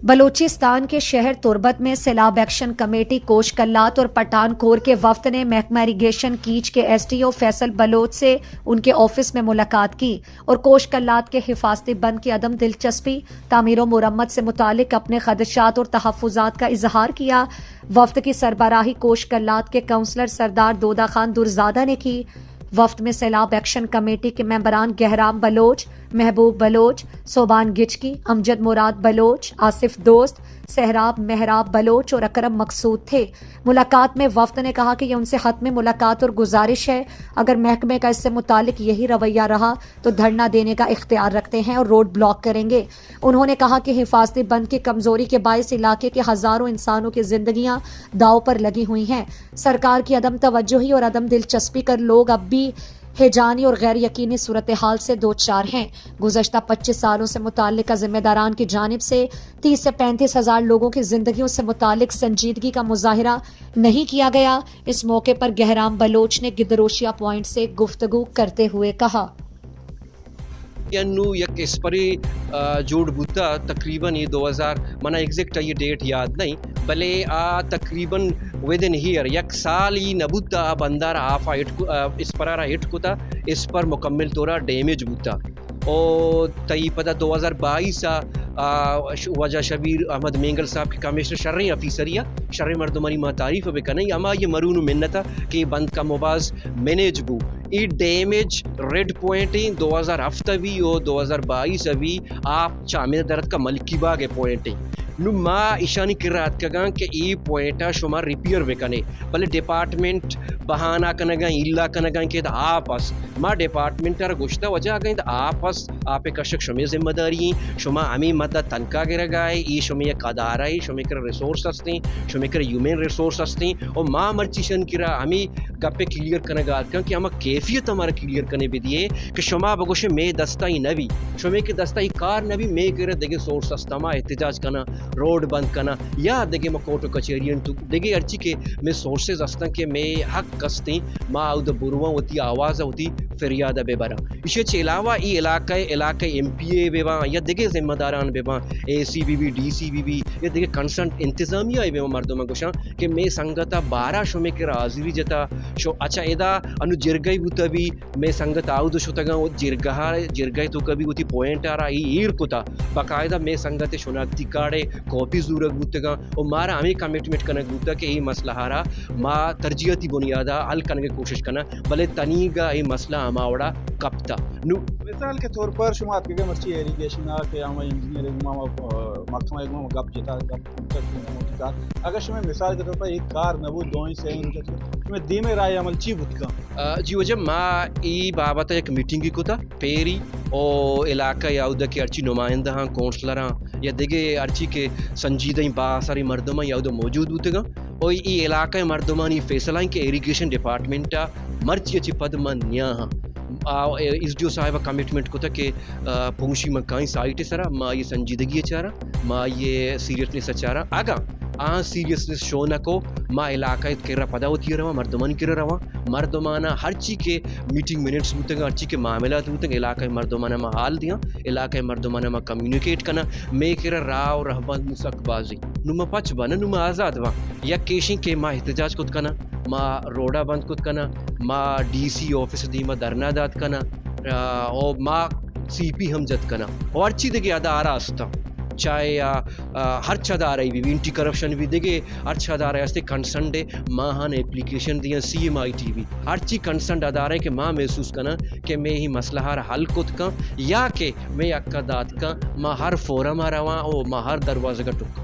बलूचिस्तान के शहर तुर्बत में सैलाब एक्शन कमेटी कोश कल्लात और पठान कोर के वफ्द ने महकमा इरीगेशन कीच के एसडीओ फैसल बलोच से उनके ऑफिस में मुलाकात की और कोश कल्लात के हिफाजती बंद की अदम दिलचस्पी, तामीर व मुरम्मत से मुतालिक अपने खदशात और तहफ़्फ़ुज़ात का इजहार किया। वफ्द की सरबराही कोश कल्लात के काउंसलर सरदार दोदा खान दुरज़ादा ने की। वफ्द में सैलाब एक्शन कमेटी के मेंबरान गहराम बलोच, महबूब बलोच, सोबान गिचकी, अमजद मुराद बलोच, आसिफ दोस्त, सहराब महराब बलोच और अकरम मकसूद थे। मुलाकात में वफ्द ने कहा कि ये उनसे हतमी मुलाकात और गुजारिश है, अगर महकमे का इससे मुतालिक यही रवैया रहा तो धरना देने का इख्तियार रखते हैं और रोड ब्लॉक करेंगे। उन्होंने कहा कि हिफाजती बंद की कमजोरी के बायस इलाके के हजारों इंसानों की जिंदगियां दाव पर लगी हुई हैं। सरकार की अदम तवज्जोही और अदम दिलचस्पी कर लोग अब भी हेजानी और गैर यकीनी सूरत हाल से दो चार हैं। गुज़श्ता 25 सालों से मुताल्लिका जिम्मेदारान की जानिब से 30 से 35 हजार लोगों की जिंदगियों से मुताल्लिक संजीदगी का मुजाहिरा नहीं किया गया। इस मौके पर गहराम बलोच ने गिदरोशिया पॉइंट से गुफ्तगू करते हुए कहा, एक इस पर जोड़ बुता तकरीबन ये 2000 मना एग्जैक्ट ये डेट याद नहीं भले तकरीबन विद इन हीयर एक साल ही नबुता बंदार आफा इस पर हिट कुता इस पर मुकम्मल तौर डैमेज बुता और तई पता 2022 वजह शबीर अहमद मेंगल साहब के कमिश्नर शर्री अफीसरिया शर्री मर्दमनी मा तारीफ बेकन अमा ये मरून मिन्नता कि बंद का मुबाज मैनेज बू ई डैमेज रेड पॉइंट 2000 हफ्तवी और 2022 अभी आप चामिर दर्द का मलकी बाग है पॉइंट नु मा ईशानी किरात कगा कि ई पॉइंटा शुमा रिपेयर बेकने भले डिपार्टमेंट बहाना कनगा इल्ला कनगा के आपस मा डिपार्टमेंट टर गोश्ता वजह गई आपस आपे कशक शुमे जिम्मेदारी शुमा अमी मत तनका गिरगाए ई शुमे कदारा शुमे कर रिसोर्स हस्ती शुमे कर ह्यूमन रिसोर्स हस्ती और मा मर्चिशन किरा अमी गप्पे क्लियर कनगा क्योंकि हम कैफियत हमारा क्लियर करने भी दिए कि शुमा बगोशे मे दस्ताई नबी शुमे के दस्ताई कार नबी मे करे देगे सोर्स हस्ता एहतजाज कना रोड बंद करना या देखे मैं कोर्ट कचहरियन तो देखे अर्ची के मैं सोर्सेज हस्ता के मैं हक कसती माँ उद बुरुआ होती आवाज़ होती फरियाद बेबरा इसे अलावा ये इलाके MPA बेबा या देखे जिम्मेदारान बेबा ACBB DCBB या देखे कंसर्न इंतजामिया बेबा मर्दों में गोशा कि मैं संगता 12 शुमे के हाजिरी जता शो अच्छा एदा अनु जिरगई बुता भी मैं संगत आउद शोतगा वो जिरगई तो कभी उती पॉइंट आ रहा ईर कुता बाकायदा मैं संगत शुनाख्ती कार्ड कॉपी जरूरत बुतगा और मारा हमें कमिटमेंट करने बुता कि ये मसला हारा माँ तरजीहती बुनियादा हल करने की कोशिश करना भले तनीगा ये मसला हमारा कपता नु मिसाल के तौर पर शुमात के मर्ची इरिगेशन के हम इंजीनियरिंग महकमा एक गप जेता अगर शुमे मिसाल के तौर पर एक कार नबू दोई से शुमे दीमे राय अमल ची बुतका जी वजह माँ ई बाबत एक मीटिंग की कोता पेरी और इलाका याउदा के अर्ची नुमाइंदा हाँ काउंसलर हाँ या देखे अर्ची के संजीदा बासारी मर्दमा याउदा मौजूद बुतगा और ई इलाका मर्दमानी फैसला के इरिगेशन डिपार्टमेंट मर्ची अच्छी पद न्या हाँ इसडियो साहिबा कमिटमेंट को था कि पुंशी मकाई साइट सरा माँ ये संजीदगी चारा माँ ये सीरियसनेस चारा आगा सीरियसनेस शो न को माँ इलाका केरा पदा होती रहा मर्दमान केरा रहा मर्दमाना हर चीज़ के मीटिंग मिनट्स बुतंगा हर चीज़ के मामला बुतंगा इलाका मर्दमाना में हाल दिया इलाका मर्दमाना में कम्युनिकेट करना मैं केरा राव रहबत मुसकबाजी नुमा पच बना नुमा आज़ाद वा या केशिंग के माँ एहतजाज कुत करना माँ रोडा बंद कुत करना माँ DC ऑफिस दी माँ धरना दाद करना और माँ CP हम जद करना और हर चीज़ के अदा आ रहा हस्ता चाहे हर छदार है भी एंटी करप्शन भी देखे हर छदार है कंसर्न डे माँ हाँ एप्लीकेशन दिया CMITV हर चीज़ कंसर्न अदार है कि माँ महसूस करना कि मैं ही मसला हर हल कुत का या कि मैं अक्का दाद का माँ हर फोरम आ रहा और माँ हर दरवाजे का टुक